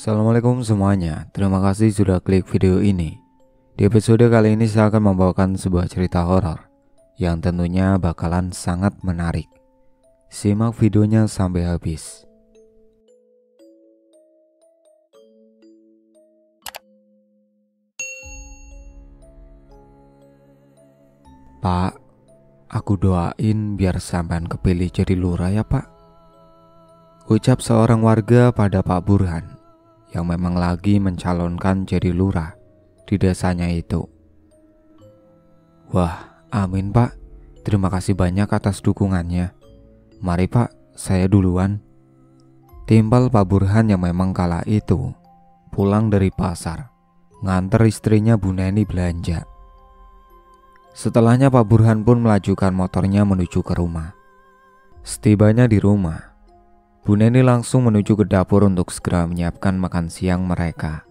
Assalamualaikum semuanya, terima kasih sudah klik video ini. Di episode kali ini saya akan membawakan sebuah cerita horor yang tentunya bakalan sangat menarik. Simak videonya sampai habis. Pak, aku doain biar sampean kepilih jadi lurah ya Pak, ucap seorang warga pada Pak Burhan yang memang lagi mencalonkan jadi lurah di desanya itu. Wah, amin Pak, terima kasih banyak atas dukungannya. Mari Pak, saya duluan, timpal Pak Burhan yang memang kala itu pulang dari pasar nganter istrinya Bu Neni belanja. Setelahnya Pak Burhan pun melajukan motornya menuju ke rumah. Setibanya di rumah, Bu Neni langsung menuju ke dapur untuk segera menyiapkan makan siang mereka.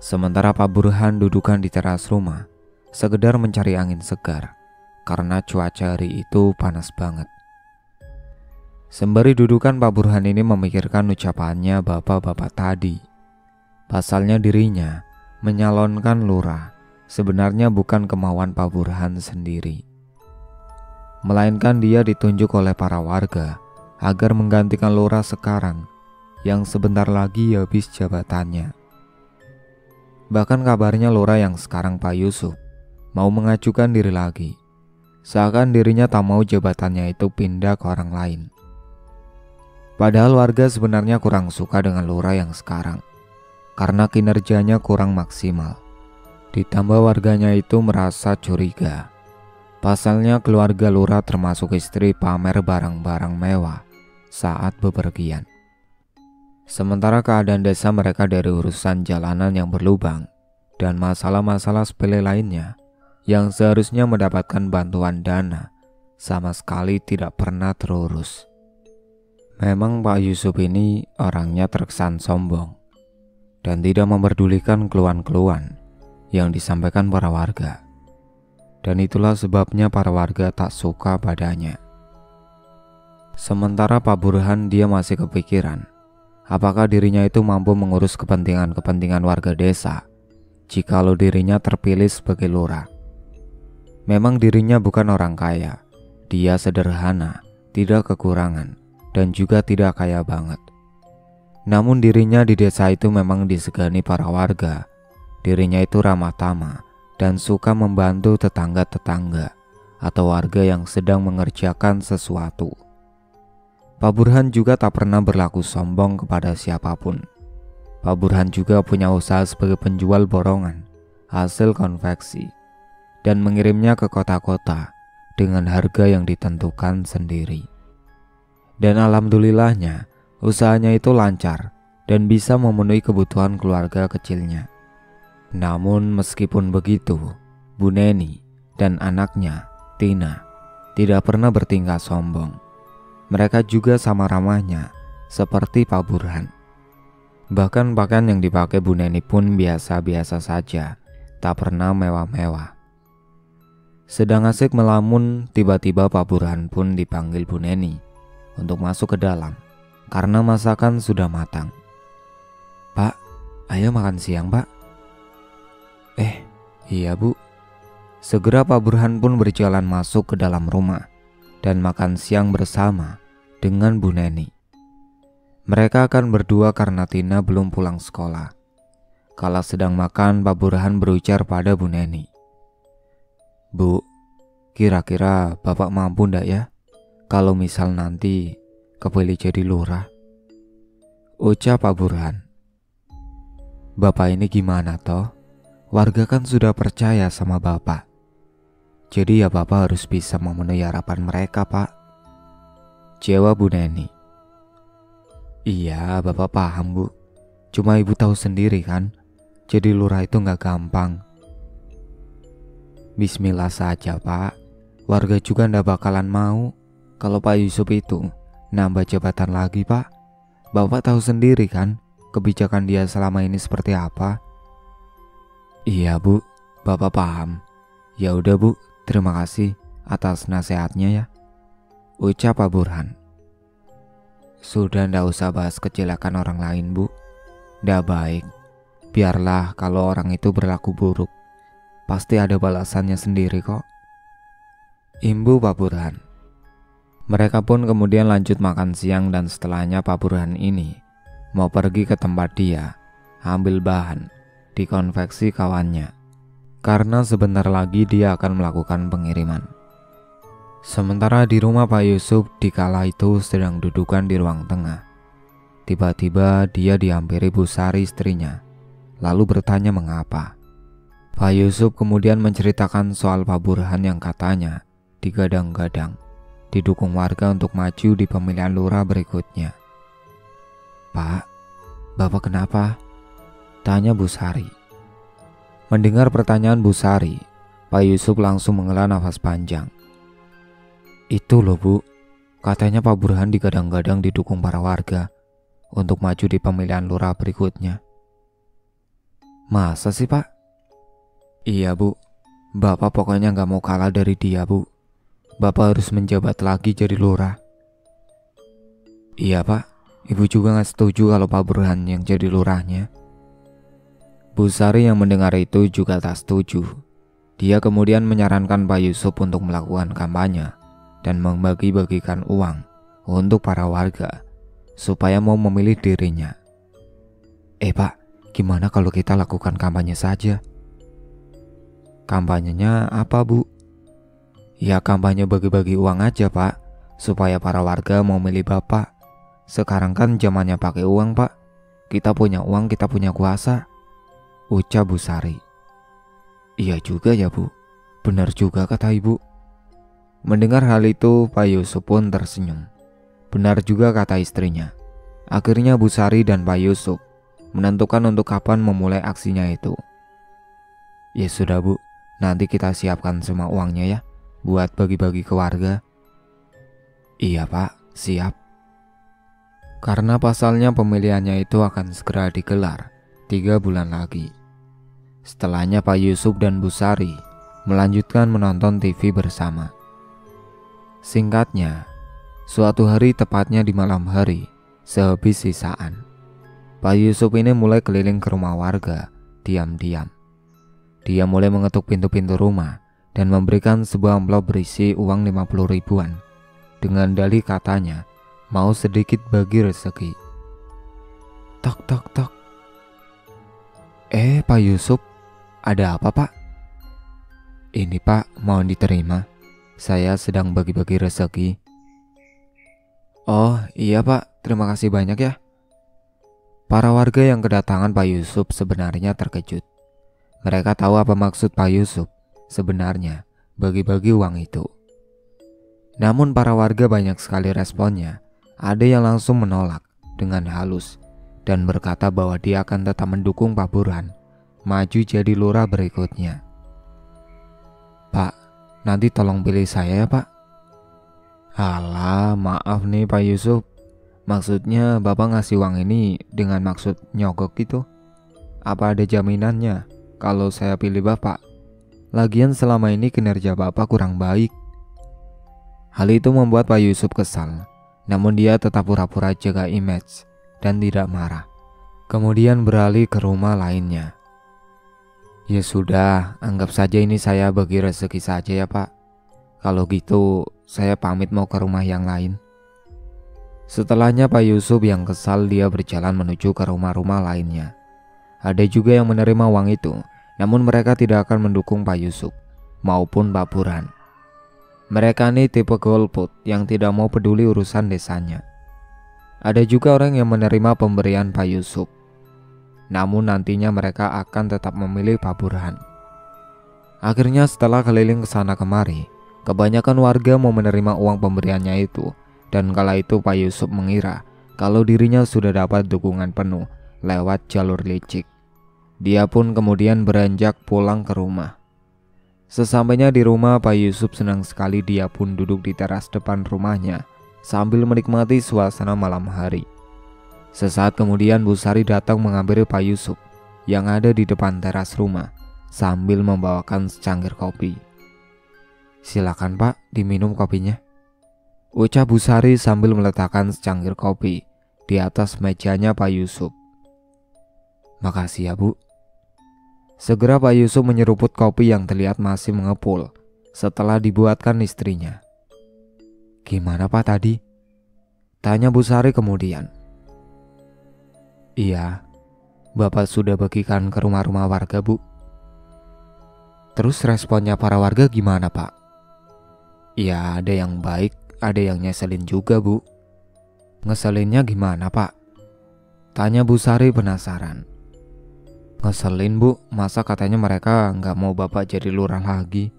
Sementara Pak Burhan dudukan di teras rumah, sekedar mencari angin segar karena cuaca hari itu panas banget. Sembari dudukan, Pak Burhan ini memikirkan ucapannya bapak-bapak tadi. Pasalnya dirinya menyalonkan lurah sebenarnya bukan kemauan Pak Burhan sendiri, melainkan dia ditunjuk oleh para warga agar menggantikan lurah sekarang yang sebentar lagi habis jabatannya. Bahkan kabarnya lurah yang sekarang Pak Yusuf mau mengajukan diri lagi, seakan dirinya tak mau jabatannya itu pindah ke orang lain. Padahal warga sebenarnya kurang suka dengan lurah yang sekarang karena kinerjanya kurang maksimal. Ditambah warganya itu merasa curiga. Pasalnya keluarga lurah termasuk istri pamer barang-barang mewah saat bepergian. Sementara keadaan desa mereka dari urusan jalanan yang berlubang dan masalah-masalah sepele lainnya yang seharusnya mendapatkan bantuan dana sama sekali tidak pernah terurus. Memang Pak Yusuf ini orangnya terkesan sombong dan tidak memperdulikan keluhan-keluhan yang disampaikan para warga. Dan itulah sebabnya para warga tak suka padanya. Sementara Pak Burhan dia masih kepikiran apakah dirinya itu mampu mengurus kepentingan-kepentingan warga desa jikalau dirinya terpilih sebagai lurah. Memang dirinya bukan orang kaya, dia sederhana, tidak kekurangan, dan juga tidak kaya banget. Namun dirinya di desa itu memang disegani para warga. Dirinya itu ramah tamah dan suka membantu tetangga-tetangga atau warga yang sedang mengerjakan sesuatu. Pak Burhan juga tak pernah berlaku sombong kepada siapapun. Pak Burhan juga punya usaha sebagai penjual borongan hasil konveksi dan mengirimnya ke kota-kota dengan harga yang ditentukan sendiri. Dan alhamdulillahnya usahanya itu lancar dan bisa memenuhi kebutuhan keluarga kecilnya. Namun meskipun begitu, Bu Neni dan anaknya Tina tidak pernah bertingkah sombong. Mereka juga sama ramahnya seperti Pak Burhan. Bahkan pakaian yang dipakai Bu Neni pun biasa-biasa saja, tak pernah mewah-mewah. Sedang asik melamun, tiba-tiba Pak Burhan pun dipanggil Bu Neni untuk masuk ke dalam karena masakan sudah matang. Pak, ayo makan siang Pak. Iya Bu. Segera Pak Burhan pun berjalan masuk ke dalam rumah dan makan siang bersama dengan Bu Neni. Mereka akan berdua karena Tina belum pulang sekolah. Kala sedang makan, Pak Burhan berujar pada Bu Neni, Bu, kira-kira Bapak mampu ndak ya kalau misal nanti kepilih jadi lurah? Ucap Pak Burhan. Bapak ini gimana toh? Warga kan sudah percaya sama Bapak. Jadi ya Bapak harus bisa memenuhi harapan mereka Pak, jawab Bu Neni. Iya Bapak paham Bu, cuma Ibu tahu sendiri kan, jadi lurah itu gak gampang. Bismillah saja Pak, warga juga ndak bakalan mau kalau Pak Yusuf itu nambah jabatan lagi Pak. Bapak tahu sendiri kan kebijakan dia selama ini seperti apa. Iya Bu, Bapak paham. Ya udah Bu, terima kasih atas nasihatnya ya, ucap Pak Burhan. Sudah ndak usah bahas kecelakaan orang lain Bu. Nggak baik. Biarlah kalau orang itu berlaku buruk, pasti ada balasannya sendiri kok, imbu Pak Burhan. Mereka pun kemudian lanjut makan siang dan setelahnya Pak Burhan ini mau pergi ke tempat dia, ambil bahan, dikonveksi kawannya. Karena sebentar lagi dia akan melakukan pengiriman. Sementara di rumah Pak Yusuf dikala itu sedang dudukan di ruang tengah. Tiba-tiba dia dihampiri Bu Sari istrinya, lalu bertanya mengapa. Pak Yusuf kemudian menceritakan soal Pak Burhan yang katanya digadang-gadang didukung warga untuk maju di pemilihan lurah berikutnya. "Pak, Bapak kenapa?" tanya Bu Sari. Mendengar pertanyaan Bu Sari, Pak Yusuf langsung menghela nafas panjang. "Itu loh Bu, katanya Pak Burhan digadang-gadang didukung para warga untuk maju di pemilihan lurah berikutnya." "Masa sih Pak?" "Iya Bu, Bapak pokoknya gak mau kalah dari dia Bu. Bapak harus menjabat lagi jadi lurah." "Iya Pak, Ibu juga gak setuju kalau Pak Burhan yang jadi lurahnya." Bu Sari yang mendengar itu juga tak setuju. Dia kemudian menyarankan Pak Yusuf untuk melakukan kampanye dan membagi-bagikan uang untuk para warga supaya mau memilih dirinya. Pak, gimana kalau kita lakukan kampanye saja?" "Kampanyenya apa Bu?" "Ya kampanye bagi-bagi uang aja Pak, supaya para warga mau milih Bapak. Sekarang kan zamannya pakai uang Pak. Kita punya uang, kita punya kuasa," ucap Bu Sari. "Iya juga ya Bu, benar juga kata Ibu." Mendengar hal itu Pak Yusuf pun tersenyum. Benar juga kata istrinya. Akhirnya Bu Sari dan Pak Yusuf menentukan untuk kapan memulai aksinya itu. "Ya sudah Bu, nanti kita siapkan semua uangnya ya, buat bagi-bagi ke warga." "Iya Pak, siap." Karena pasalnya pemilihannya itu akan segera digelar 3 bulan lagi. Setelahnya Pak Yusuf dan Bu Sari melanjutkan menonton TV bersama. Singkatnya, suatu hari tepatnya di malam hari, sehabis sisaan, Pak Yusuf ini mulai keliling ke rumah warga, diam-diam. Dia mulai mengetuk pintu-pintu rumah dan memberikan sebuah amplop berisi uang 50 ribuan dengan dalih katanya mau sedikit bagi rezeki. Tok tok tok. Pak Yusuf, ada apa Pak?" "Ini Pak, mohon diterima. Saya sedang bagi-bagi rezeki." "Oh iya Pak, terima kasih banyak ya." Para warga yang kedatangan Pak Yusuf sebenarnya terkejut. Mereka tahu apa maksud Pak Yusuf sebenarnya bagi-bagi uang itu. Namun para warga banyak sekali responnya. Ada yang langsung menolak dengan halus dan berkata bahwa dia akan tetap mendukung Pak Burhan maju jadi lurah berikutnya. "Pak, nanti tolong pilih saya ya Pak." "Alah, maaf nih Pak Yusuf. Maksudnya Bapak ngasih uang ini dengan maksud nyogok gitu? Apa ada jaminannya kalau saya pilih Bapak? Lagian selama ini kinerja Bapak kurang baik." Hal itu membuat Pak Yusuf kesal. Namun dia tetap pura-pura jaga image dan tidak marah. Kemudian beralih ke rumah lainnya. "Ya sudah, anggap saja ini saya bagi rezeki saja ya Pak. Kalau gitu saya pamit mau ke rumah yang lain." Setelahnya Pak Yusuf yang kesal dia berjalan menuju ke rumah-rumah lainnya. Ada juga yang menerima uang itu, namun mereka tidak akan mendukung Pak Yusuf maupun Pak Burhan. Mereka ini tipe golput yang tidak mau peduli urusan desanya. Ada juga orang yang menerima pemberian Pak Yusuf, namun nantinya mereka akan tetap memilih Pak Burhan. Akhirnya setelah keliling ke sana kemari, kebanyakan warga mau menerima uang pemberiannya itu. Dan kala itu Pak Yusuf mengira kalau dirinya sudah dapat dukungan penuh lewat jalur licik. Dia pun kemudian beranjak pulang ke rumah. Sesampainya di rumah, Pak Yusuf senang sekali. Dia pun duduk di teras depan rumahnya sambil menikmati suasana malam hari. Sesaat kemudian Bu Sari datang menghampiri Pak Yusuf yang ada di depan teras rumah sambil membawakan secangkir kopi. "Silakan Pak, diminum kopinya," ucap Bu Sari sambil meletakkan secangkir kopi di atas mejanya Pak Yusuf. Makasih ya Bu. Segera Pak Yusuf menyeruput kopi yang terlihat masih mengepul setelah dibuatkan istrinya. Gimana Pak tadi? Tanya Bu Sari kemudian. Iya, Bapak sudah bagikan ke rumah-rumah warga Bu. Terus responnya para warga gimana Pak? Ya ada yang baik, ada yang nyeselin juga Bu. Ngeselinnya gimana Pak? Tanya Bu Sari penasaran. Ngeselin Bu, masa katanya mereka nggak mau Bapak jadi lurah lagi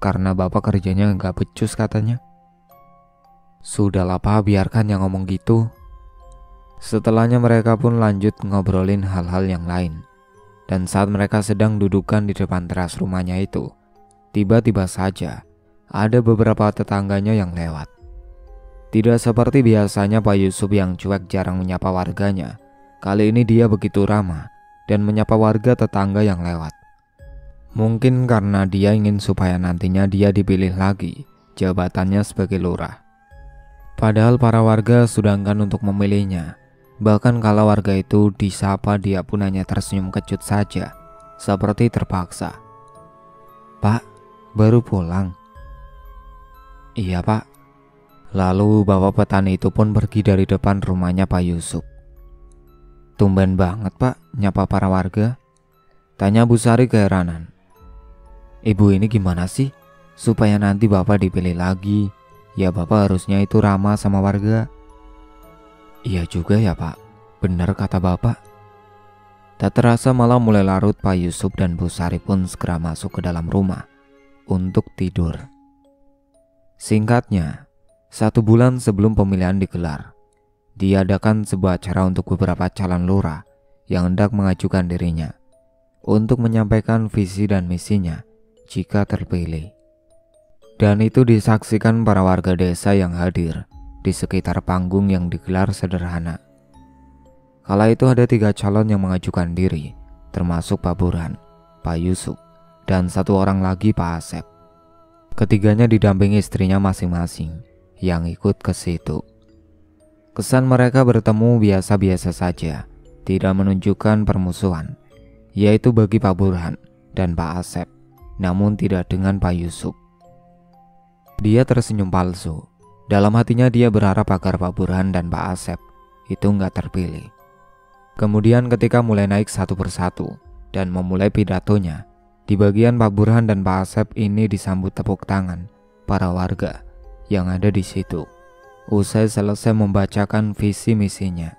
karena Bapak kerjanya nggak becus katanya. Sudahlah Pak, biarkan yang ngomong gitu. Setelahnya mereka pun lanjut ngobrolin hal-hal yang lain. Dan saat mereka sedang dudukan di depan teras rumahnya itu, tiba-tiba saja ada beberapa tetangganya yang lewat. Tidak seperti biasanya Pak Yusuf yang cuek jarang menyapa warganya. Kali ini dia begitu ramah dan menyapa warga tetangga yang lewat. Mungkin karena dia ingin supaya nantinya dia dipilih lagi jabatannya sebagai lurah. Padahal para warga sudah enggan untuk memilihnya. Bahkan kalau warga itu disapa, dia pun hanya tersenyum kecut saja, seperti terpaksa. Pak, baru pulang? Iya Pak. Lalu bapak petani itu pun pergi dari depan rumahnya Pak Yusuf. Tumben banget Pak nyapa para warga. Tanya Bu Sari keheranan. Ibu ini gimana sih supaya nanti bapak dipilih lagi? Ya bapak harusnya itu ramah sama warga. Iya juga ya Pak, benar kata bapak. Tak terasa malam mulai larut. Pak Yusuf dan Bu Sari pun segera masuk ke dalam rumah untuk tidur. Singkatnya, 1 bulan sebelum pemilihan digelar, diadakan sebuah acara untuk beberapa calon lurah yang hendak mengajukan dirinya untuk menyampaikan visi dan misinya jika terpilih. Dan itu disaksikan para warga desa yang hadir di sekitar panggung yang digelar sederhana. Kala itu ada 3 calon yang mengajukan diri, termasuk Pak Burhan, Pak Yusuf, dan 1 orang lagi Pak Asep. Ketiganya didampingi istrinya masing-masing yang ikut ke situ. Kesan mereka bertemu biasa-biasa saja, tidak menunjukkan permusuhan, yaitu bagi Pak Burhan dan Pak Asep, namun tidak dengan Pak Yusuf. Dia tersenyum palsu. Dalam hatinya dia berharap agar Pak Burhan dan Pak Asep itu nggak terpilih. Kemudian ketika mulai naik satu persatu dan memulai pidatonya, di bagian Pak Burhan dan Pak Asep ini disambut tepuk tangan para warga yang ada di situ. Usai selesai membacakan visi misinya.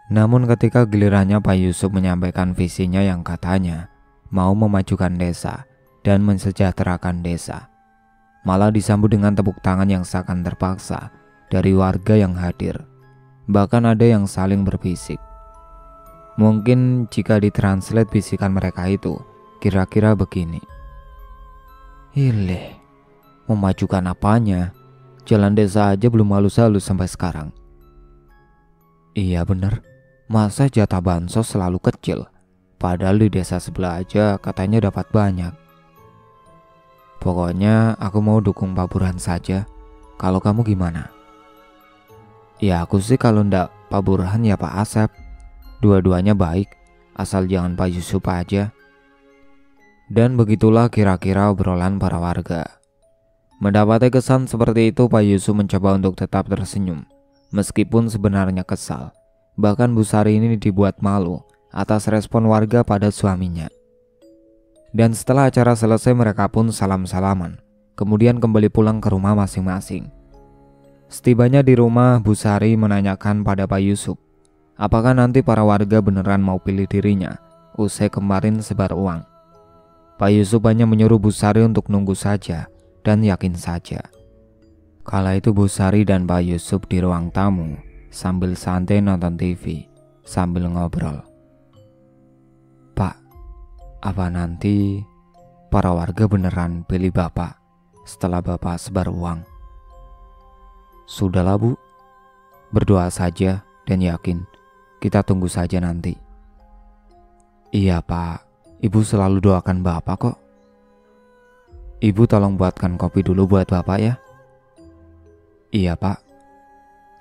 Namun ketika gilirannya Pak Yusuf menyampaikan visinya yang katanya mau memajukan desa dan mensejahterakan desa, malah disambut dengan tepuk tangan yang seakan terpaksa dari warga yang hadir. Bahkan ada yang saling berbisik. Mungkin jika ditranslate bisikan mereka itu kira-kira begini. Ileh, memajukan apanya? Jalan desa aja belum halus-halus sampai sekarang. Iya bener, masa jatah bansos selalu kecil? Padahal di desa sebelah aja katanya dapat banyak. Pokoknya aku mau dukung Pak Burhan saja. Kalau kamu gimana? Ya aku sih kalau ndak Pak Burhan ya Pak Asep. Dua-duanya baik, asal jangan Pak Yusuf aja. Dan begitulah kira-kira obrolan para warga. Mendapati kesan seperti itu, Pak Yusuf mencoba untuk tetap tersenyum, meskipun sebenarnya kesal. Bahkan Bu Sari ini dibuat malu atas respon warga pada suaminya. Dan setelah acara selesai mereka pun salam-salaman, kemudian kembali pulang ke rumah masing-masing. Setibanya di rumah, Bu Sari menanyakan pada Pak Yusuf, apakah nanti para warga beneran mau pilih dirinya usai kemarin sebar uang. Pak Yusuf hanya menyuruh Bu Sari untuk nunggu saja dan yakin saja. Kala itu Bu Sari dan Pak Yusuf di ruang tamu sambil santai nonton TV sambil ngobrol. Pak, apa nanti para warga beneran pilih Bapak setelah Bapak sebar uang? Sudahlah Bu, berdoa saja dan yakin. Kita tunggu saja nanti. Iya Pak, Ibu selalu doakan Bapak kok. Ibu tolong buatkan kopi dulu buat Bapak ya. Iya Pak.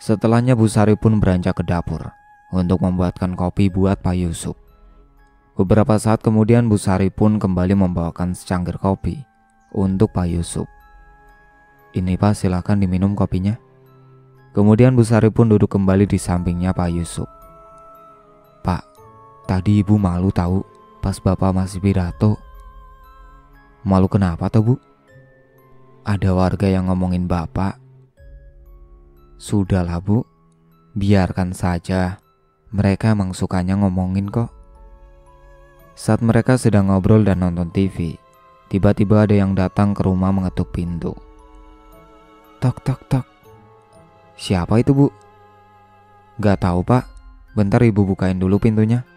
Setelahnya Bu Sari pun beranjak ke dapur untuk membuatkan kopi buat Pak Yusuf. Beberapa saat kemudian Bu Sari pun kembali membawakan secangkir kopi untuk Pak Yusuf. "Ini Pak, silakan diminum kopinya." Kemudian Bu Sari pun duduk kembali di sampingnya Pak Yusuf. "Pak, tadi Ibu malu tahu pas Bapak masih pidato." "Malu kenapa toh Bu?" "Ada warga yang ngomongin Bapak." "Sudahlah Bu, biarkan saja. Mereka emang sukanya ngomongin kok." Saat mereka sedang ngobrol dan nonton TV, tiba-tiba ada yang datang ke rumah mengetuk pintu. "Tok tok tok." "Siapa itu Bu?" "Gak tahu Pak, bentar Ibu bukain dulu pintunya."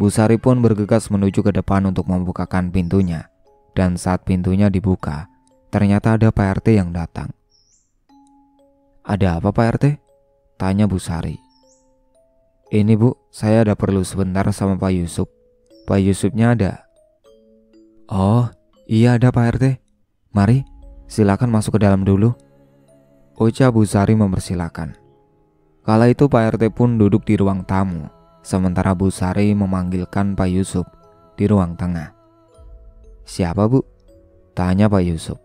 Bu Sari pun bergegas menuju ke depan untuk membukakan pintunya. Dan saat pintunya dibuka, ternyata ada Pak RT yang datang. "Ada apa Pak RT?" tanya Bu Sari. "Ini Bu, saya ada perlu sebentar sama Pak Yusuf. Pak Yusufnya ada." "Oh iya ada Pak RT. Mari, silakan masuk ke dalam dulu," ucap Bu Sari mempersilakan. Kala itu Pak RT pun duduk di ruang tamu, sementara Bu Sari memanggilkan Pak Yusuf di ruang tengah. "Siapa Bu?" tanya Pak Yusuf.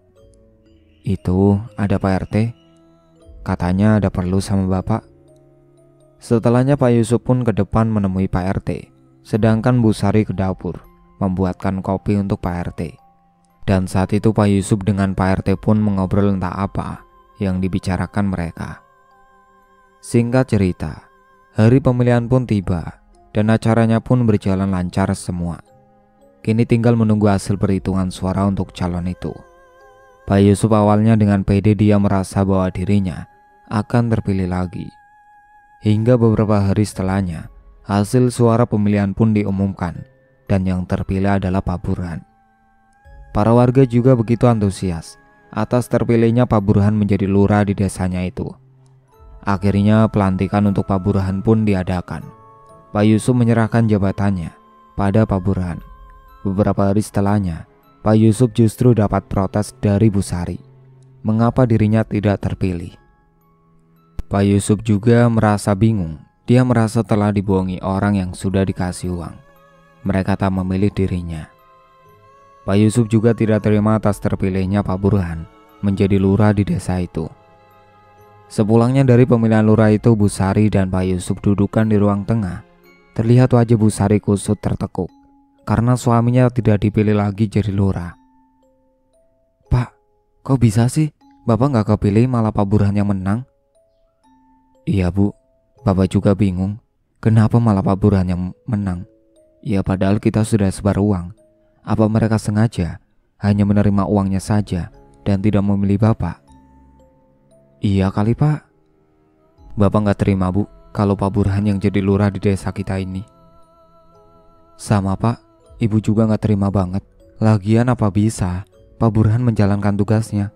"Itu ada Pak RT. Katanya ada perlu sama Bapak." Setelahnya Pak Yusuf pun ke depan menemui Pak RT. Sedangkan Bu Sari ke dapur membuatkan kopi untuk Pak RT. Dan saat itu Pak Yusuf dengan Pak RT pun mengobrol entah apa yang dibicarakan mereka. Singkat cerita, hari pemilihan pun tiba dan acaranya pun berjalan lancar semua. Kini tinggal menunggu hasil perhitungan suara untuk calon itu. Pak Yusuf awalnya dengan pede dia merasa bahwa dirinya akan terpilih lagi. Hingga beberapa hari setelahnya, hasil suara pemilihan pun diumumkan dan yang terpilih adalah Pak Burhan. Para warga juga begitu antusias atas terpilihnya Pak Burhan menjadi lurah di desanya itu. Akhirnya pelantikan untuk Pak Burhan pun diadakan. Pak Yusuf menyerahkan jabatannya pada Pak Burhan. Beberapa hari setelahnya, Pak Yusuf justru dapat protes dari Bu Sari. Mengapa dirinya tidak terpilih? Pak Yusuf juga merasa bingung. Dia merasa telah dibohongi orang yang sudah dikasih uang. Mereka tak memilih dirinya. Pak Yusuf juga tidak terima atas terpilihnya Pak Burhan menjadi lurah di desa itu. Sepulangnya dari pemilihan lurah itu, Bu Sari dan Pak Yusuf dudukan di ruang tengah. Terlihat wajah Bu Sari kusut tertekuk karena suaminya tidak dipilih lagi jadi lurah. "Pak, kok bisa sih Bapak gak kepilih malah Pak Burhan yang menang?" "Iya Bu, Bapak juga bingung, kenapa malah Pak Burhan yang menang? Ya padahal kita sudah sebar uang. Apa mereka sengaja hanya menerima uangnya saja dan tidak memilih Bapak?" "Iya kali Pak. Bapak gak terima Bu kalau Pak Burhan yang jadi lurah di desa kita ini." "Sama Pak, Ibu juga gak terima banget. Lagian apa bisa Pak Burhan menjalankan tugasnya?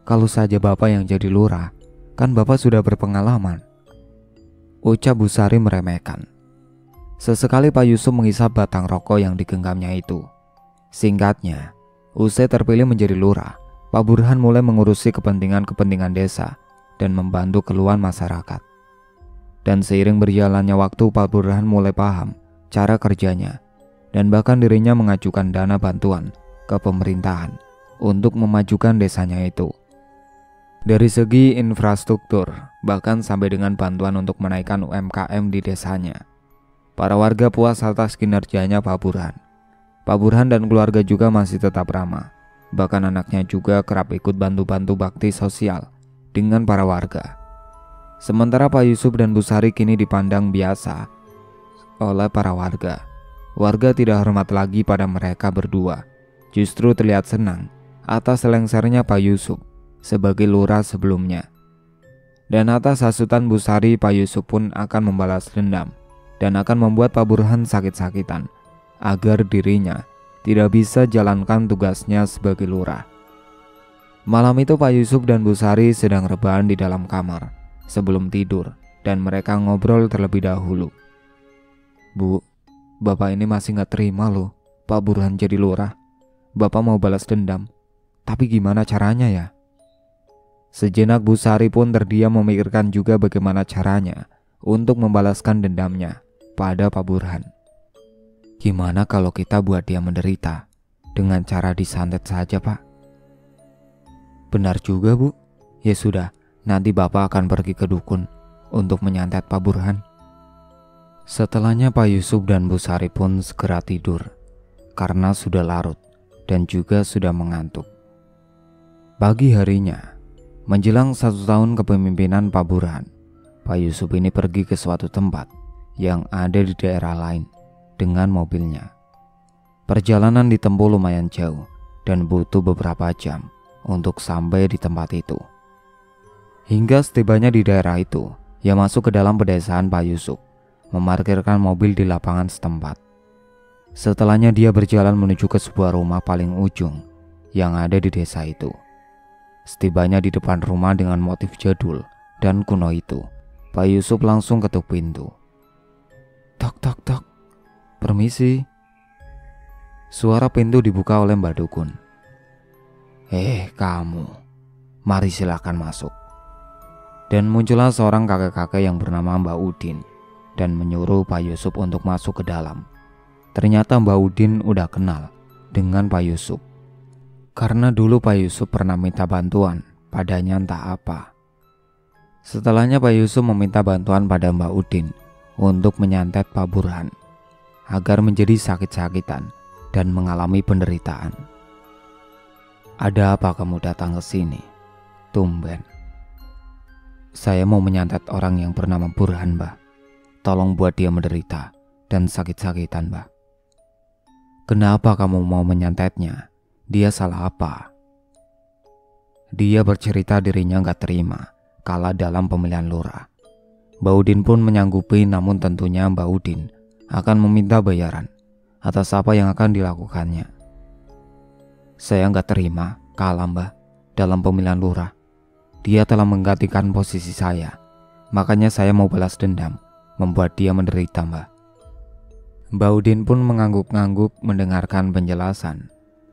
Kalau saja Bapak yang jadi lurah, kan Bapak sudah berpengalaman," ucap Bu Sari meremehkan. Sesekali Pak Yusuf menghisap batang rokok yang digenggamnya itu. Singkatnya, usai terpilih menjadi lurah, Pak Burhan mulai mengurusi kepentingan-kepentingan desa dan membantu keluhan masyarakat. Dan seiring berjalannya waktu, Pak Burhan mulai paham cara kerjanya dan bahkan dirinya mengajukan dana bantuan ke pemerintahan untuk memajukan desanya itu. Dari segi infrastruktur, bahkan sampai dengan bantuan untuk menaikkan UMKM di desanya. Para warga puas atas kinerjanya Pak Burhan. Pak Burhan dan keluarga juga masih tetap ramah. Bahkan anaknya juga kerap ikut bantu-bantu bakti sosial dengan para warga. Sementara Pak Yusuf dan Bu Sari kini dipandang biasa oleh para warga. Warga tidak hormat lagi pada mereka berdua. Justru terlihat senang atas lengsernya Pak Yusuf sebagai lurah sebelumnya. Dan atas hasutan Bu Sari, Pak Yusuf pun akan membalas dendam dan akan membuat Pak Burhan sakit-sakitan agar dirinya tidak bisa jalankan tugasnya sebagai lurah. Malam itu Pak Yusuf dan Bu Sari sedang rebahan di dalam kamar sebelum tidur dan mereka ngobrol terlebih dahulu. "Bu, Bapak ini masih gak terima loh Pak Burhan jadi lurah. Bapak mau balas dendam, tapi gimana caranya ya?" Sejenak Bu Sari pun terdiam memikirkan juga bagaimana caranya untuk membalaskan dendamnya pada Pak Burhan. Gimana kalau kita buat dia menderita dengan cara disantet saja, Pak? Benar juga, Bu. Ya sudah, nanti Bapak akan pergi ke dukun untuk menyantet Pak Burhan. Setelahnya Pak Yusuf dan Bu Sari pun segera tidur karena sudah larut dan juga sudah mengantuk. Pagi harinya, menjelang 1 tahun kepemimpinan Pak Burhan, Pak Yusuf ini pergi ke suatu tempat yang ada di daerah lain dengan mobilnya. Perjalanan ditempuh lumayan jauh dan butuh beberapa jam untuk sampai di tempat itu. Hingga setibanya di daerah itu, ia masuk ke dalam pedesaan Pak Yusuf, memarkirkan mobil di lapangan setempat. Setelahnya dia berjalan menuju ke sebuah rumah paling ujung yang ada di desa itu. Setibanya di depan rumah dengan motif jadul dan kuno itu, Pak Yusuf langsung ketuk pintu. Tok tok tok. Permisi. Suara pintu dibuka oleh Mbak Dukun. Kamu, mari silakan masuk. Dan muncullah seorang kakek-kakek yang bernama Mbak Udin dan menyuruh Pak Yusuf untuk masuk ke dalam. Ternyata Mbak Udin udah kenal dengan Pak Yusuf, karena dulu Pak Yusuf pernah minta bantuan padanya entah apa. Setelahnya Pak Yusuf meminta bantuan pada Mbak Udin untuk menyantet Pak Burhan agar menjadi sakit-sakitan dan mengalami penderitaan. Ada apa kamu datang ke sini? Tumben. Saya mau menyantet orang yang bernama Burhan, Mbah. Tolong buat dia menderita dan sakit-sakitan, Mbah. Kenapa kamu mau menyantetnya? Dia salah apa? Dia bercerita dirinya gak terima kalah dalam pemilihan lurah. Mbak Udin pun menyanggupi, namun tentunya Mbak Udin akan meminta bayaran atas apa yang akan dilakukannya. Saya gak terima kalah, Mbah, dalam pemilihan lurah. Dia telah menggantikan posisi saya, makanya saya mau balas dendam, membuat dia menderita, Mbah. Mbak Udin pun mengangguk-ngangguk mendengarkan penjelasan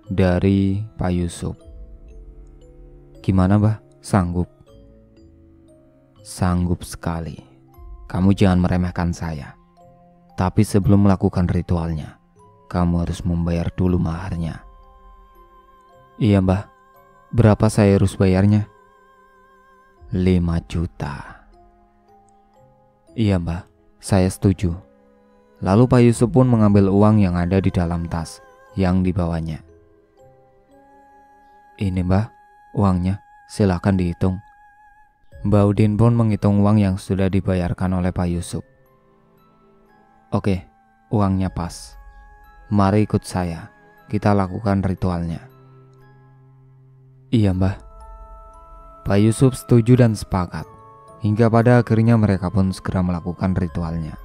dari Pak Yusuf. Gimana, Mbah? Sanggup? Sanggup sekali. Kamu jangan meremehkan saya. Tapi sebelum melakukan ritualnya, kamu harus membayar dulu maharnya. Iya, Mbah. Berapa saya harus bayarnya? 5 juta. Iya, Mbah. Saya setuju. Lalu Pak Yusuf pun mengambil uang yang ada di dalam tas yang dibawanya. Ini, Mbah, uangnya. Silakan dihitung. Mbak Udin pun menghitung uang yang sudah dibayarkan oleh Pak Yusuf. Oke, uangnya pas. Mari ikut saya. Kita lakukan ritualnya. Iya, Mbah. Pak Yusuf setuju dan sepakat. Hingga pada akhirnya mereka pun segera melakukan ritualnya.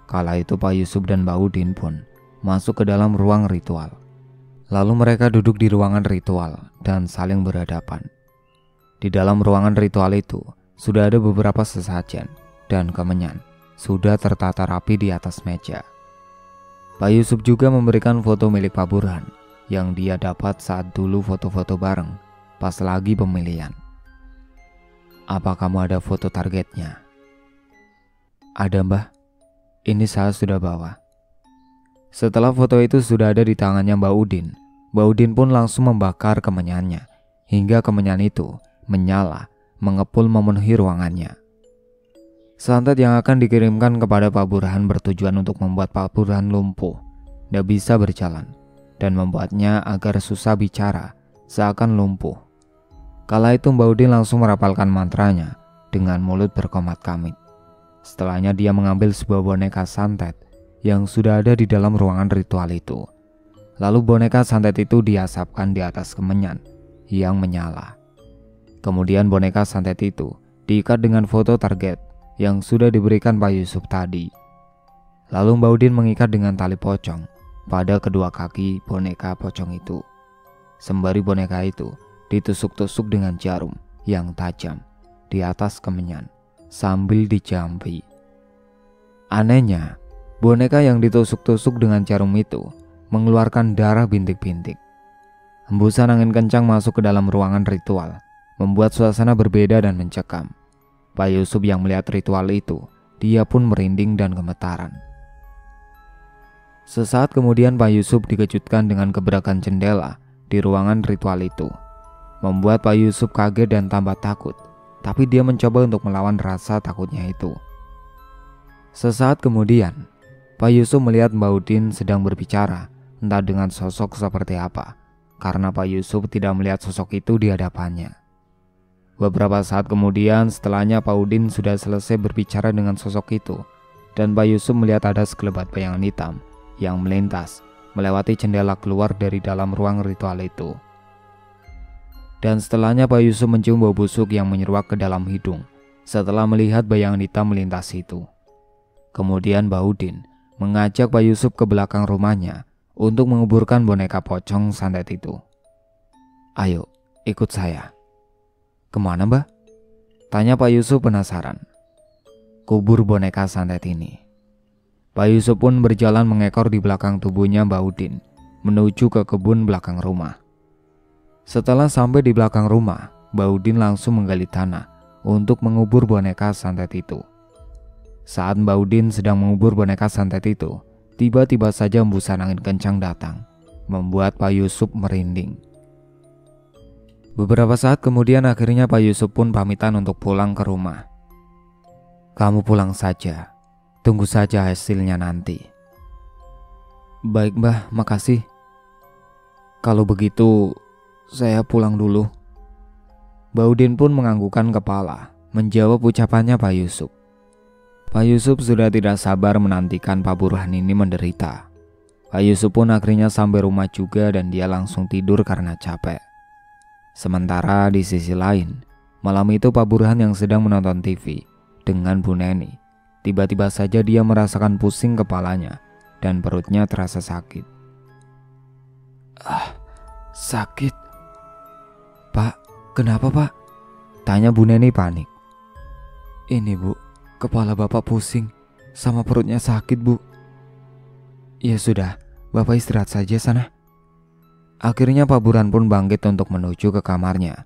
Kala itu Pak Yusuf dan Mbak Udin pun masuk ke dalam ruang ritual. Lalu mereka duduk di ruangan ritual dan saling berhadapan. Di dalam ruangan ritual itu sudah ada beberapa sesajen dan kemenyan sudah tertata rapi di atas meja. Pak Yusuf juga memberikan foto milik Pak Burhan yang dia dapat saat dulu foto-foto bareng pas lagi pemilihan. Apa kamu ada foto targetnya? Ada, Mbah. Ini saya sudah bawa. Setelah foto itu sudah ada di tangannya Mbak Udin pun langsung membakar kemenyannya hingga kemenyan itu menyala, mengepul memenuhi ruangannya. Santet yang akan dikirimkan kepada Pak Burhan bertujuan untuk membuat Pak Burhan lumpuh, tidak bisa berjalan, dan membuatnya agar susah bicara, seakan lumpuh. Kala itu Mbak Udin langsung merapalkan mantranya dengan mulut berkomat-kamit. Setelahnya dia mengambil sebuah boneka santet yang sudah ada di dalam ruangan ritual itu. Lalu boneka santet itu diasapkan di atas kemenyan yang menyala. Kemudian boneka santet itu diikat dengan foto target yang sudah diberikan Pak Yusuf tadi. Lalu Mbak Udin mengikat dengan tali pocong pada kedua kaki boneka pocong itu. Sembari boneka itu ditusuk-tusuk dengan jarum yang tajam di atas kemenyan sambil dijampi. Anehnya, boneka yang ditusuk-tusuk dengan jarum itu mengeluarkan darah bintik-bintik. Hembusan angin kencang masuk ke dalam ruangan ritual, membuat suasana berbeda dan mencekam. Pak Yusuf yang melihat ritual itu dia pun merinding dan gemetaran. Sesaat kemudian Pak Yusuf dikejutkan dengan gebrakan jendela di ruangan ritual itu. Membuat Pak Yusuf kaget dan tambah takut, tapi dia mencoba untuk melawan rasa takutnya itu. Sesaat kemudian, Pak Yusuf melihat Mbak Udin sedang berbicara, entah dengan sosok seperti apa, karena Pak Yusuf tidak melihat sosok itu di hadapannya. Beberapa saat kemudian setelahnya Pak Udin sudah selesai berbicara dengan sosok itu, dan Pak Yusuf melihat ada sekelebat bayangan hitam yang melintas melewati jendela keluar dari dalam ruang ritual itu. Dan setelahnya Pak Yusuf mencium bau busuk yang menyeruak ke dalam hidung setelah melihat bayangan hitam melintas itu. Kemudian Mbak Udin mengajak Pak Yusuf ke belakang rumahnya untuk menguburkan boneka pocong santet itu. "Ayo, ikut saya." "Kemana, Mbak?" tanya Pak Yusuf penasaran. "Kubur boneka santet ini." Pak Yusuf pun berjalan mengekor di belakang tubuhnya Mbak Udin menuju ke kebun belakang rumah. Setelah sampai di belakang rumah, Mbak Udin langsung menggali tanah untuk mengubur boneka santet itu. Saat Mbak Udin sedang mengubur boneka santet itu, tiba-tiba saja hembusan angin kencang datang, membuat Pak Yusuf merinding. Beberapa saat kemudian akhirnya Pak Yusuf pun pamitan untuk pulang ke rumah. "Kamu pulang saja, tunggu saja hasilnya nanti." "Baik Mbah, makasih. Kalau begitu saya pulang dulu." Mbak Udin pun menganggukkan kepala menjawab ucapannya Pak Yusuf. Pak Yusuf sudah tidak sabar menantikan Pak Burhan ini menderita. Pak Yusuf pun akhirnya sampai rumah juga dan dia langsung tidur karena capek. Sementara di sisi lain, malam itu Pak Burhan yang sedang menonton TV dengan Bu Neni, tiba-tiba saja dia merasakan pusing kepalanya dan perutnya terasa sakit. Sakit. "Pak, kenapa Pak?" tanya Bu Neni panik. "Ini Bu, kepala Bapak pusing sama perutnya sakit Bu." "Ya sudah, Bapak istirahat saja sana." Akhirnya Pak Burhan pun bangkit untuk menuju ke kamarnya.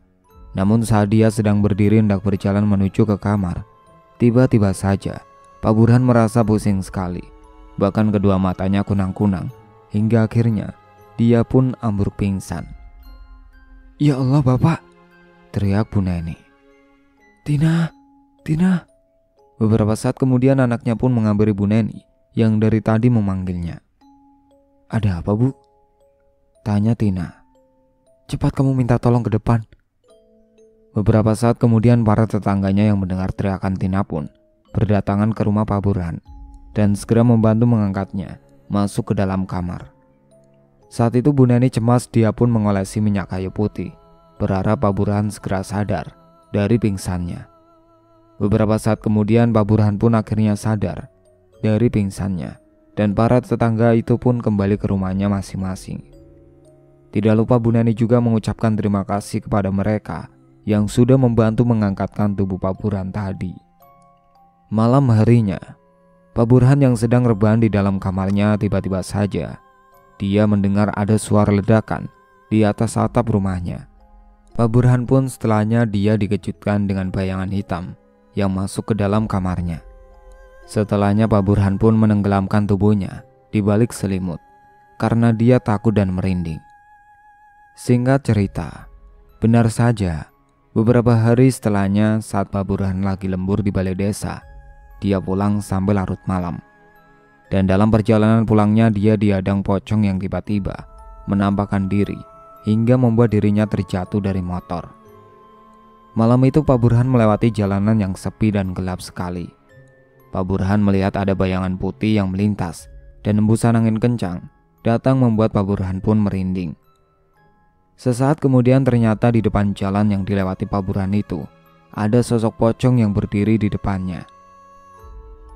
Namun saat dia sedang berdiri hendak berjalan menuju ke kamar, tiba-tiba saja Pak Burhan merasa pusing sekali. Bahkan kedua matanya kunang-kunang, hingga akhirnya dia pun ambruk pingsan. "Ya Allah Bapak!" teriak Bu Neni. Tina!" Beberapa saat kemudian anaknya pun menghampiri Bu Neni yang dari tadi memanggilnya. "Ada apa Bu?" tanya Tina. "Cepat kamu minta tolong ke depan." Beberapa saat kemudian para tetangganya yang mendengar teriakan Tina pun berdatangan ke rumah Pak Burhan dan segera membantu mengangkatnya masuk ke dalam kamar. Saat itu Bu Neni cemas, dia pun mengolesi minyak kayu putih, berharap Pak Burhan segera sadar dari pingsannya. Beberapa saat kemudian Pak Burhan pun akhirnya sadar dari pingsannya dan para tetangga itu pun kembali ke rumahnya masing-masing. Tidak lupa Bu Neni juga mengucapkan terima kasih kepada mereka yang sudah membantu mengangkatkan tubuh Pak Burhan tadi. Malam harinya, Pak Burhan yang sedang rebahan di dalam kamarnya tiba-tiba saja dia mendengar ada suara ledakan di atas atap rumahnya. Pak Burhan pun setelahnya dia dikejutkan dengan bayangan hitam yang masuk ke dalam kamarnya. Setelahnya Pak Burhan pun menenggelamkan tubuhnya di balik selimut karena dia takut dan merinding. Singkat cerita, benar saja beberapa hari setelahnya saat Pak Burhan lagi lembur di balai desa, dia pulang sampai larut malam. Dan dalam perjalanan pulangnya dia dihadang pocong yang tiba-tiba menampakkan diri hingga membuat dirinya terjatuh dari motor. Malam itu Pak Burhan melewati jalanan yang sepi dan gelap sekali. Pak Burhan melihat ada bayangan putih yang melintas dan hembusan angin kencang datang membuat Pak Burhan pun merinding. Sesaat kemudian ternyata di depan jalan yang dilewati Pak Burhan itu ada sosok pocong yang berdiri di depannya.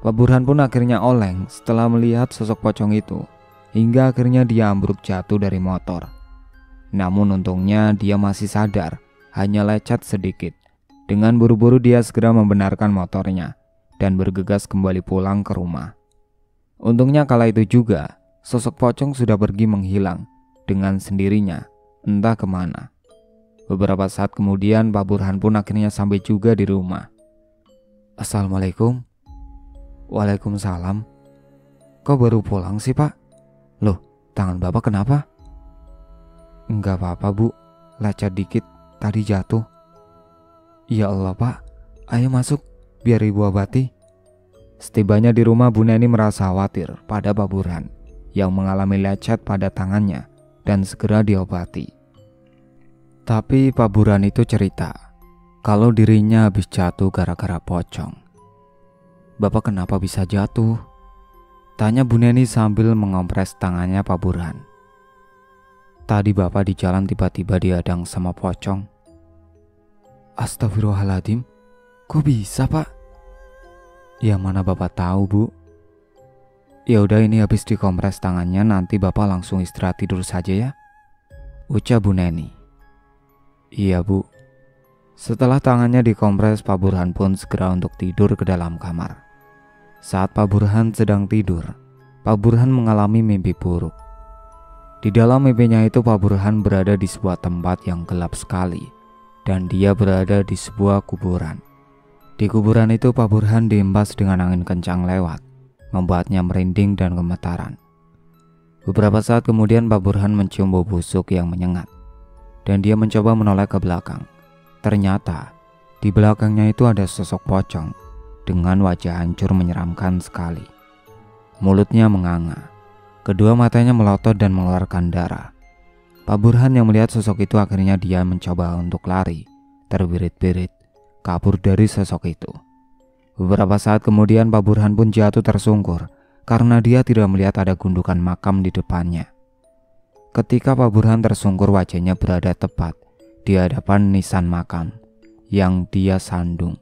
Pak Burhan pun akhirnya oleng setelah melihat sosok pocong itu, hingga akhirnya dia ambruk jatuh dari motor. Namun untungnya dia masih sadar, hanya lecet sedikit. Dengan buru-buru dia segera membenarkan motornya dan bergegas kembali pulang ke rumah. Untungnya kala itu juga sosok pocong sudah pergi menghilang dengan sendirinya, entah kemana. Beberapa saat kemudian Pak Burhan pun akhirnya sampai juga di rumah. "Assalamualaikum," Waalaikumsalam. Kok baru pulang sih, Pak? Loh, tangan Bapak kenapa? Enggak apa-apa, Bu. Lecet dikit, tadi jatuh. Ya Allah, Pak. Ayo masuk, biar Ibu obati. Setibanya di rumah, Bu Neni merasa khawatir pada Pak Burhan yang mengalami lecet pada tangannya dan segera diobati. Tapi Pak Burhan itu cerita kalau dirinya habis jatuh gara-gara pocong. Bapak kenapa bisa jatuh? Tanya Bu Neni sambil mengompres tangannya Pak Burhan. Tadi Bapak di jalan tiba-tiba dihadang sama pocong. Astagfirullahaladzim, kok bisa, Pak? Ya mana Bapak tahu, Bu. Ya udah, ini habis dikompres tangannya, nanti Bapak langsung istirahat tidur saja ya, ucap Bu Neni. Iya, Bu. Setelah tangannya dikompres, Pak Burhan pun segera untuk tidur ke dalam kamar. Saat Pak Burhan sedang tidur, Pak Burhan mengalami mimpi buruk. Di dalam mimpinya itu Pak Burhan berada di sebuah tempat yang gelap sekali, dan dia berada di sebuah kuburan. Di kuburan itu Pak Burhan dihempas dengan angin kencang lewat, membuatnya merinding dan gemetaran. Beberapa saat kemudian Pak Burhan mencium bau busuk yang menyengat, dan dia mencoba menoleh ke belakang. Ternyata di belakangnya itu ada sosok pocong dengan wajah hancur menyeramkan sekali. Mulutnya menganga, kedua matanya melotot dan mengeluarkan darah. Pak Burhan yang melihat sosok itu akhirnya dia mencoba untuk lari, terbirit-birit, kabur dari sosok itu. Beberapa saat kemudian Pak Burhan pun jatuh tersungkur karena dia tidak melihat ada gundukan makam di depannya. Ketika Pak Burhan tersungkur, wajahnya berada tepat di hadapan nisan makam yang dia sandung.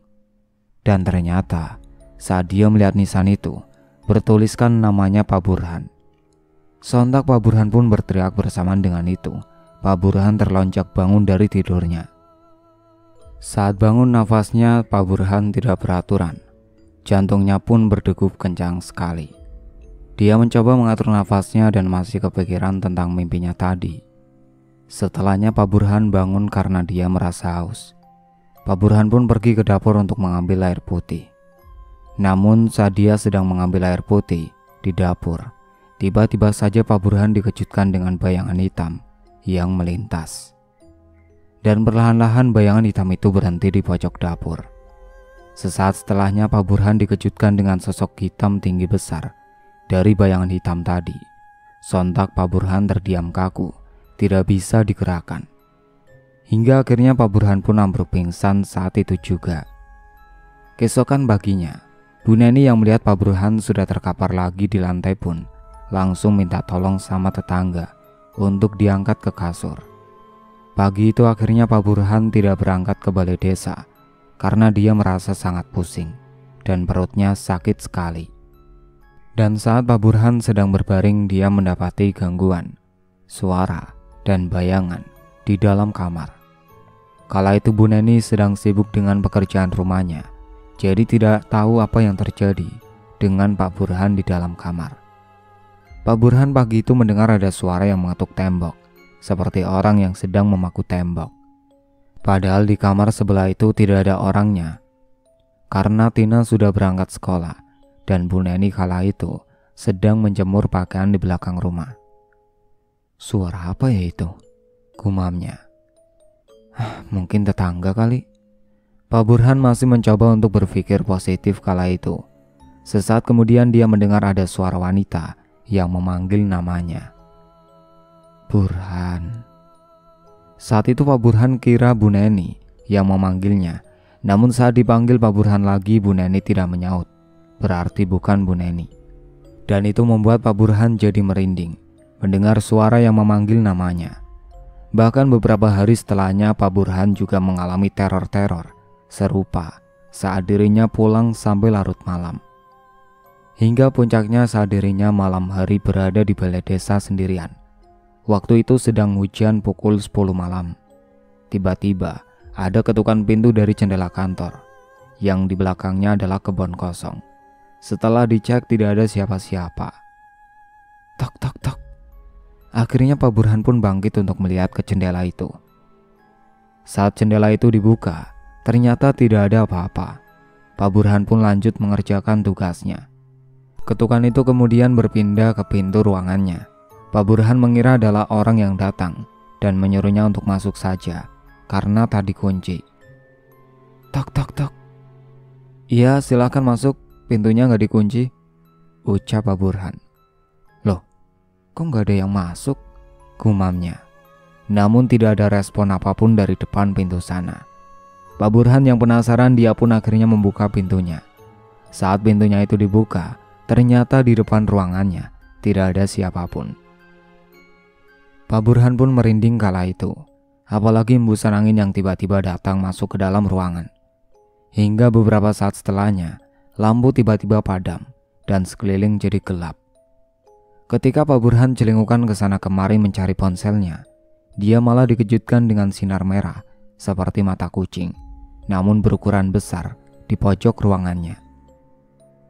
Dan ternyata saat dia melihat nisan itu bertuliskan namanya Pak Burhan. Sontak Pak Burhan pun berteriak. Bersamaan dengan itu Pak Burhan terlonjak bangun dari tidurnya. Saat bangun, nafasnya Pak Burhan tidak beraturan. Jantungnya pun berdegup kencang sekali. Dia mencoba mengatur nafasnya dan masih kepikiran tentang mimpinya tadi. Setelahnya Pak Burhan bangun karena dia merasa haus. Pak Burhan pun pergi ke dapur untuk mengambil air putih. Namun saat dia sedang mengambil air putih di dapur, tiba-tiba saja Pak Burhan dikejutkan dengan bayangan hitam yang melintas. Dan perlahan-lahan bayangan hitam itu berhenti di pojok dapur. Sesaat setelahnya Pak Burhan dikejutkan dengan sosok hitam tinggi besar dari bayangan hitam tadi. Sontak Pak Burhan terdiam kaku, tidak bisa digerakkan. Hingga akhirnya Pak Burhan pun ambruk pingsan saat itu juga. Keesokan paginya, Bu Neni yang melihat Pak Burhan sudah terkapar lagi di lantai pun langsung minta tolong sama tetangga untuk diangkat ke kasur. Pagi itu akhirnya Pak Burhan tidak berangkat ke balai desa karena dia merasa sangat pusing dan perutnya sakit sekali. Dan saat Pak Burhan sedang berbaring, dia mendapati gangguan, suara, dan bayangan di dalam kamar. Kala itu Bu Neni sedang sibuk dengan pekerjaan rumahnya, jadi tidak tahu apa yang terjadi dengan Pak Burhan di dalam kamar. Pak Burhan pagi itu mendengar ada suara yang mengetuk tembok, seperti orang yang sedang memaku tembok. Padahal di kamar sebelah itu tidak ada orangnya, karena Tina sudah berangkat sekolah dan Bu Neni kala itu sedang menjemur pakaian di belakang rumah. Suara apa ya itu? Gumamnya. Mungkin tetangga kali. Pak Burhan masih mencoba untuk berpikir positif kala itu. Sesaat kemudian dia mendengar ada suara wanita yang memanggil namanya. Burhan. Saat itu Pak Burhan kira Bu Neni yang memanggilnya. Namun saat dipanggil Pak Burhan lagi, Bu Neni tidak menyaut. Berarti bukan Bu Neni. Dan itu membuat Pak Burhan jadi merinding mendengar suara yang memanggil namanya. Bahkan beberapa hari setelahnya Pak Burhan juga mengalami teror-teror serupa saat dirinya pulang sampai larut malam. Hingga puncaknya saat dirinya malam hari berada di balai desa sendirian. Waktu itu sedang hujan pukul 10 malam. Tiba-tiba ada ketukan pintu dari jendela kantor, yang di belakangnya adalah kebun kosong. Setelah dicek tidak ada siapa-siapa. Tok tok tok. Akhirnya Pak Burhan pun bangkit untuk melihat ke jendela itu. Saat jendela itu dibuka, ternyata tidak ada apa-apa. Pak Burhan pun lanjut mengerjakan tugasnya Ketukan itu kemudian berpindah ke pintu ruangannya. Pak Burhan mengira adalah orang yang datang dan menyuruhnya untuk masuk saja karena tadi kunci. Tok tok tok. Iya, silakan masuk, pintunya nggak dikunci, ucap Pak Burhan. Loh, kok nggak ada yang masuk? Gumamnya. Namun tidak ada respon apapun dari depan pintu sana. Pak Burhan yang penasaran, dia pun akhirnya membuka pintunya. Saat pintunya itu dibuka, ternyata di depan ruangannya tidak ada siapapun. Pak Burhan pun merinding kala itu, apalagi hembusan angin yang tiba-tiba datang masuk ke dalam ruangan. Hingga beberapa saat setelahnya, lampu tiba-tiba padam dan sekeliling jadi gelap. Ketika Pak Burhan celingukan ke sana kemari mencari ponselnya, dia malah dikejutkan dengan sinar merah seperti mata kucing, namun berukuran besar di pojok ruangannya.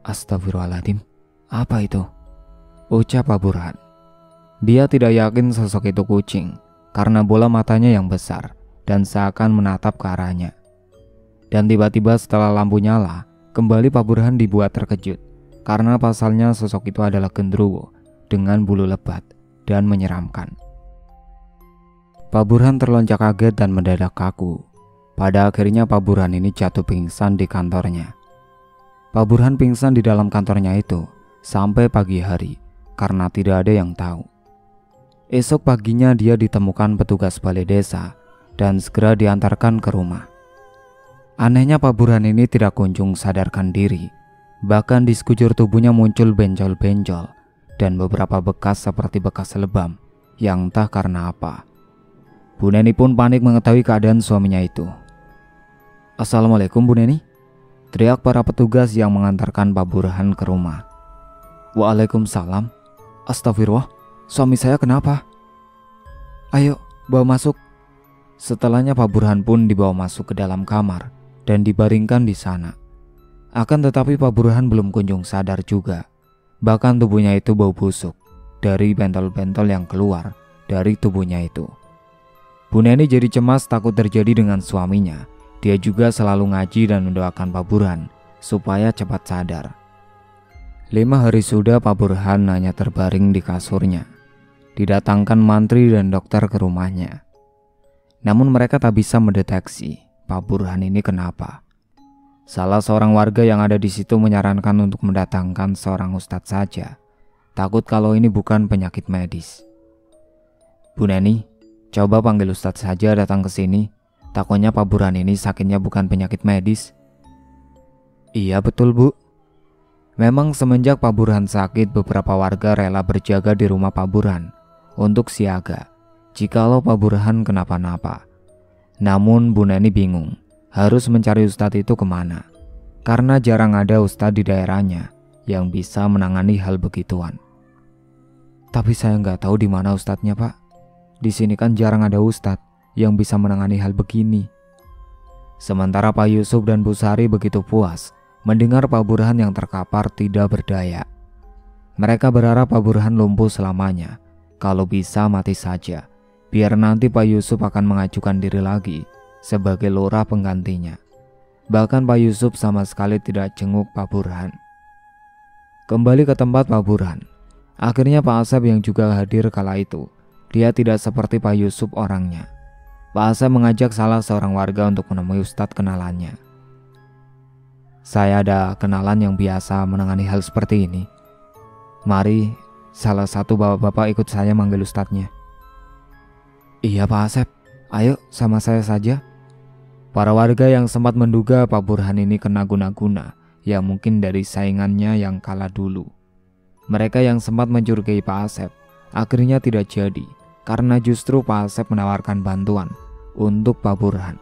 Astagfirullahaladzim, apa itu? Ucap Pak Burhan. Dia tidak yakin sosok itu kucing karena bola matanya yang besar dan seakan menatap ke arahnya. Dan tiba-tiba setelah lampu nyala, kembali Pak Burhan dibuat terkejut karena pasalnya sosok itu adalah genderuwo dengan bulu lebat dan menyeramkan. Pak Burhan terlonjak kaget dan mendadak kaku. Pada akhirnya Pak Burhan ini jatuh pingsan di kantornya. Pak Burhan pingsan di dalam kantornya itu sampai pagi hari karena tidak ada yang tahu. Esok paginya dia ditemukan petugas balai desa dan segera diantarkan ke rumah. Anehnya Pak Burhan ini tidak kunjung sadarkan diri. Bahkan di sekujur tubuhnya muncul benjol-benjol dan beberapa bekas seperti bekas lebam yang entah karena apa. Bu Neni pun panik mengetahui keadaan suaminya itu. Assalamualaikum Bu Neni, teriak para petugas yang mengantarkan Pak Burhan ke rumah. Waalaikumsalam. Astagfirullah, suami saya kenapa? Ayo, bawa masuk. Setelahnya Pak Burhan pun dibawa masuk ke dalam kamar dan dibaringkan di sana. Akan tetapi Pak Burhan belum kunjung sadar juga. Bahkan tubuhnya itu bau busuk dari bentol-bentol yang keluar dari tubuhnya itu. Bu Neni jadi cemas takut terjadi dengan suaminya. Dia juga selalu ngaji dan mendoakan Pak Burhan supaya cepat sadar. 5 hari sudah Pak Burhan hanya terbaring di kasurnya. Didatangkan mantri dan dokter ke rumahnya. Namun mereka tak bisa mendeteksi Pak Burhan ini kenapa. Salah seorang warga yang ada di situ menyarankan untuk mendatangkan seorang ustadz saja. Takut kalau ini bukan penyakit medis. Bu Neni, coba panggil ustadz saja datang ke sini. Takutnya Pak Burhan ini sakitnya bukan penyakit medis. Iya betul Bu. Memang semenjak Pak Burhan sakit, beberapa warga rela berjaga di rumah Pak Burhan untuk siaga jikalau Pak Burhan kenapa-napa. Namun Bu Neni bingung harus mencari ustadz itu kemana, karena jarang ada ustadz di daerahnya yang bisa menangani hal begituan. Tapi saya nggak tahu di mana ustadznya Pak. Di sini kan jarang ada ustadz yang bisa menangani hal begini. Sementara Pak Yusuf dan Bu Sari begitu puas mendengar Pak Burhan yang terkapar tidak berdaya. Mereka berharap Pak Burhan lumpuh selamanya, kalau bisa mati saja, biar nanti Pak Yusuf akan mengajukan diri lagi sebagai lurah penggantinya. Bahkan Pak Yusuf sama sekali tidak jenguk Pak Burhan. Kembali ke tempat Pak Burhan, akhirnya Pak Asep yang juga hadir kala itu. Dia tidak seperti Pak Yusuf orangnya. Pak Asep mengajak salah seorang warga untuk menemui ustadz kenalannya. Saya ada kenalan yang biasa menangani hal seperti ini. Mari salah satu bapak-bapak ikut saya manggil ustadznya. Iya Pak Asep, ayo sama saya saja. Para warga yang sempat menduga Pak Burhan ini kena guna-guna yang mungkin dari saingannya yang kalah dulu. Mereka yang sempat mencurigai Pak Asep akhirnya tidak jadi karena justru Pak Asep menawarkan bantuan untuk Pak Burhan.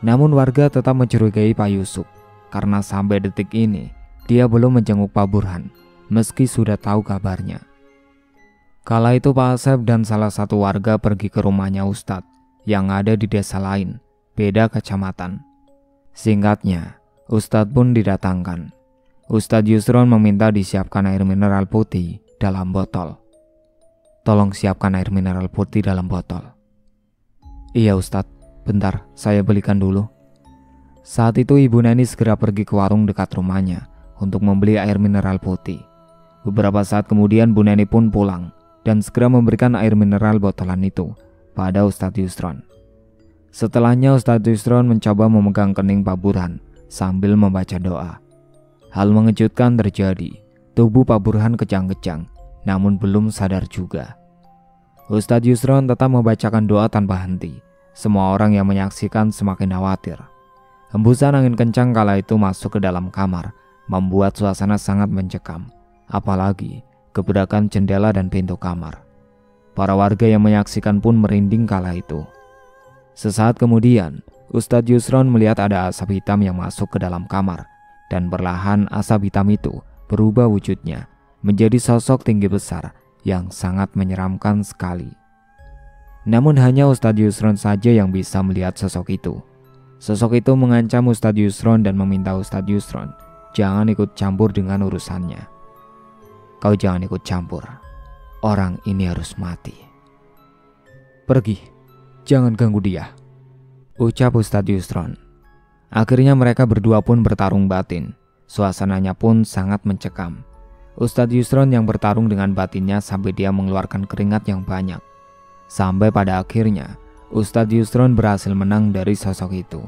Namun warga tetap mencurigai Pak Yusuf karena sampai detik ini dia belum menjenguk Pak Burhan meski sudah tahu kabarnya. Kala itu Pak Asep dan salah satu warga pergi ke rumahnya ustadz yang ada di desa lain, beda kecamatan. Singkatnya, ustadz pun didatangkan. Ustadz Yusron meminta disiapkan air mineral putih dalam botol. Tolong siapkan air mineral putih dalam botol. Iya ustadz, bentar saya belikan dulu. Saat itu Ibu Neni segera pergi ke warung dekat rumahnya untuk membeli air mineral putih. Beberapa saat kemudian Bu Neni pun pulang dan segera memberikan air mineral botolan itu pada Ustadz Yusron. Setelahnya Ustadz Yusron mencoba memegang kening Pak Burhan sambil membaca doa. Hal mengejutkan terjadi. Tubuh Pak Burhan kejang-kejang, namun belum sadar juga. Ustadz Yusron tetap membacakan doa tanpa henti. Semua orang yang menyaksikan semakin khawatir. Hembusan angin kencang kala itu masuk ke dalam kamar, membuat suasana sangat mencekam. Apalagi gebrakan jendela dan pintu kamar. Para warga yang menyaksikan pun merinding kala itu. Sesaat kemudian, Ustadz Yusron melihat ada asap hitam yang masuk ke dalam kamar, dan perlahan asap hitam itu berubah wujudnya menjadi sosok tinggi besar yang sangat menyeramkan sekali. Namun hanya Ustadz Yusron saja yang bisa melihat sosok itu. Sosok itu mengancam Ustadz Yusron dan meminta Ustadz Yusron jangan ikut campur dengan urusannya. Kau jangan ikut campur. Orang ini harus mati. Pergi, jangan ganggu dia, ucap Ustadz Yusron. Akhirnya mereka berdua pun bertarung batin. Suasananya pun sangat mencekam. Ustadz Yusron yang bertarung dengan batinnya sampai dia mengeluarkan keringat yang banyak. Sampai pada akhirnya Ustadz Yusron berhasil menang dari sosok itu.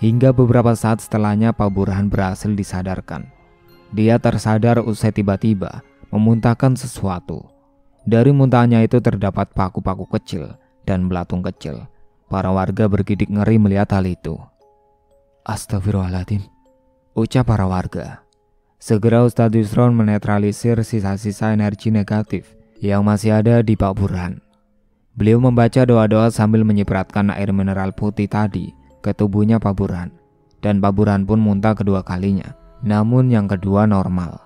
Hingga beberapa saat setelahnya Pak Burhan berhasil disadarkan. Dia tersadar usai tiba-tiba memuntahkan sesuatu. Dari muntahannya itu terdapat paku-paku kecil dan belatung kecil. Para warga bergidik ngeri melihat hal itu. Astagfirullahaladzim, ucap para warga. Segera Ustadz Yusron menetralisir sisa-sisa energi negatif yang masih ada di Pak Burhan. Beliau membaca doa-doa sambil menyipratkan air mineral putih tadi ke tubuhnya Pak Burhan. Dan Pak Burhan pun muntah kedua kalinya, namun yang kedua normal.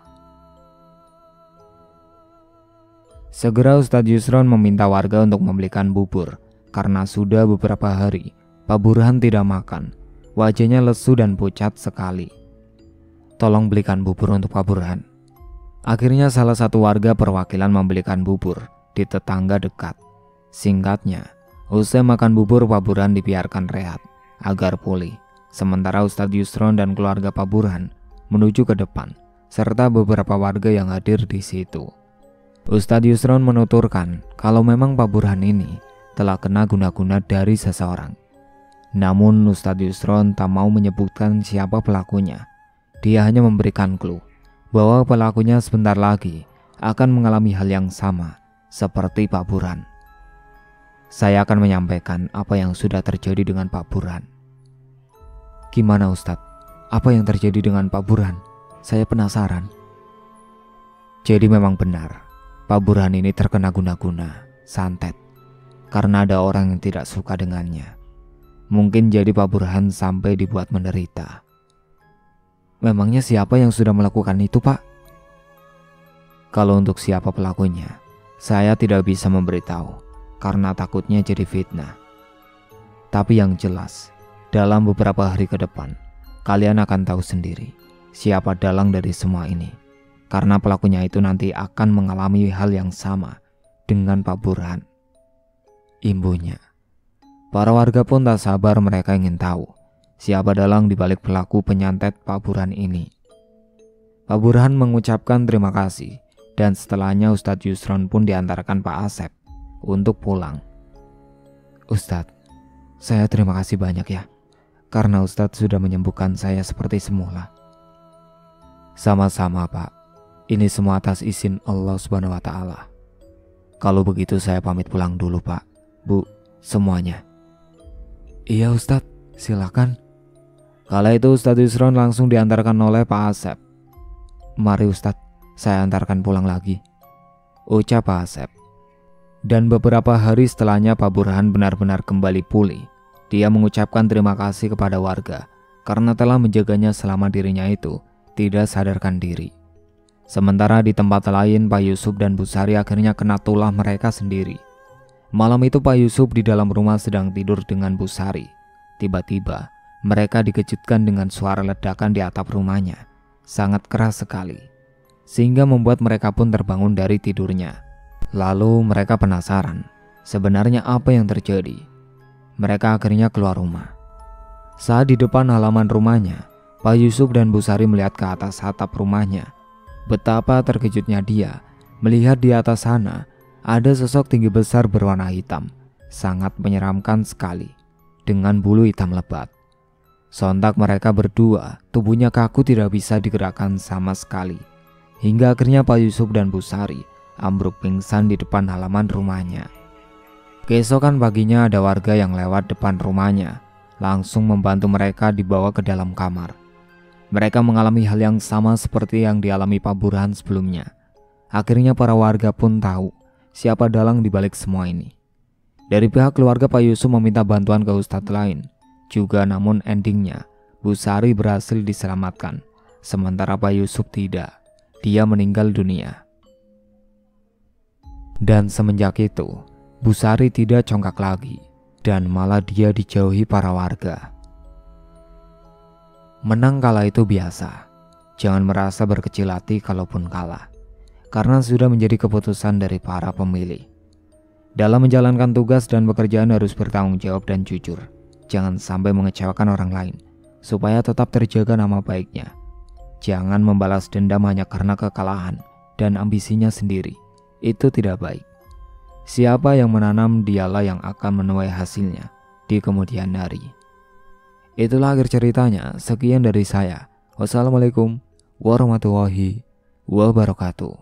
Segera Ustadz Yusron meminta warga untuk membelikan bubur, karena sudah beberapa hari Pak Burhan tidak makan. Wajahnya lesu dan pucat sekali. Tolong belikan bubur untuk Pak Burhan. Akhirnya salah satu warga perwakilan membelikan bubur di tetangga dekat. Singkatnya, usai makan bubur Pak Burhan dibiarkan rehat agar pulih. Sementara Ustadz Yusron dan keluarga Pak Burhan menuju ke depan, serta beberapa warga yang hadir di situ. Ustadz Yusron menuturkan kalau memang Pak Burhan ini telah kena guna-guna dari seseorang. Namun Ustadz Yusron tak mau menyebutkan siapa pelakunya. Dia hanya memberikan clue bahwa pelakunya sebentar lagi akan mengalami hal yang sama seperti Pak Burhan. Saya akan menyampaikan apa yang sudah terjadi dengan Pak Burhan. Gimana Ustadz? Apa yang terjadi dengan Pak Burhan? Saya penasaran. Jadi memang benar, Pak Burhan ini terkena guna-guna, santet, karena ada orang yang tidak suka dengannya. Mungkin jadi Pak Burhan sampai dibuat menderita. Memangnya siapa yang sudah melakukan itu, Pak? Kalau untuk siapa pelakunya, saya tidak bisa memberitahu karena takutnya jadi fitnah. Tapi yang jelas, dalam beberapa hari ke depan, kalian akan tahu sendiri siapa dalang dari semua ini. Karena pelakunya itu nanti akan mengalami hal yang sama dengan Pak Burhan. Imbunya. Para warga pun tak sabar, mereka ingin tahu siapa dalang dibalik pelaku penyantet Pak Burhan ini. Pak Burhan mengucapkan terima kasih dan setelahnya Ustadz Yusron pun diantarkan Pak Asep untuk pulang. Ustadz, saya terima kasih banyak ya, karena Ustadz sudah menyembuhkan saya seperti semula. Sama-sama Pak, ini semua atas izin Allah Subhanahu wa Ta'ala. Kalau begitu saya pamit pulang dulu Pak, Bu, semuanya. Iya Ustadz, silakan. Kala itu Ustadz Yusron langsung diantarkan oleh Pak Asep. Mari Ustadz, saya antarkan pulang lagi, ucap Pak Asep. Dan beberapa hari setelahnya Pak Burhan benar-benar kembali pulih. Dia mengucapkan terima kasih kepada warga karena telah menjaganya selama dirinya itu tidak sadarkan diri. Sementara di tempat lain Pak Yusuf dan Bu Sari akhirnya kena tulah mereka sendiri. Malam itu Pak Yusuf di dalam rumah sedang tidur dengan Bu Sari. Tiba-tiba mereka dikejutkan dengan suara ledakan di atap rumahnya. Sangat keras sekali, sehingga membuat mereka pun terbangun dari tidurnya. Lalu mereka penasaran sebenarnya apa yang terjadi. Mereka akhirnya keluar rumah. Saat di depan halaman rumahnya, Pak Yusuf dan Bu Sari melihat ke atas atap rumahnya. Betapa terkejutnya dia melihat di atas sana ada sosok tinggi besar berwarna hitam, sangat menyeramkan sekali, dengan bulu hitam lebat. Sontak mereka berdua, tubuhnya kaku tidak bisa digerakkan sama sekali. Hingga akhirnya Pak Yusuf dan Bu Sari ambruk pingsan di depan halaman rumahnya. Keesokan paginya ada warga yang lewat depan rumahnya, langsung membantu mereka dibawa ke dalam kamar. Mereka mengalami hal yang sama seperti yang dialami Pak Burhan sebelumnya. Akhirnya para warga pun tahu siapa dalang dibalik semua ini. Dari pihak keluarga Pak Yusuf meminta bantuan ke ustadz lain juga, namun endingnya Bu Sari berhasil diselamatkan, sementara Pak Yusuf tidak. Dia meninggal dunia. Dan semenjak itu Bu Sari tidak congkak lagi, dan malah dia dijauhi para warga. Menang kalah itu biasa. Jangan merasa berkecil hati kalaupun kalah, karena sudah menjadi keputusan dari para pemilih. Dalam menjalankan tugas dan pekerjaan harus bertanggung jawab dan jujur. Jangan sampai mengecewakan orang lain, supaya tetap terjaga nama baiknya. Jangan membalas dendam hanya karena kekalahan dan ambisinya sendiri. Itu tidak baik. Siapa yang menanam, dialah yang akan menuai hasilnya di kemudian hari. Itulah akhir ceritanya. Sekian dari saya. Wassalamualaikum warahmatullahi wabarakatuh.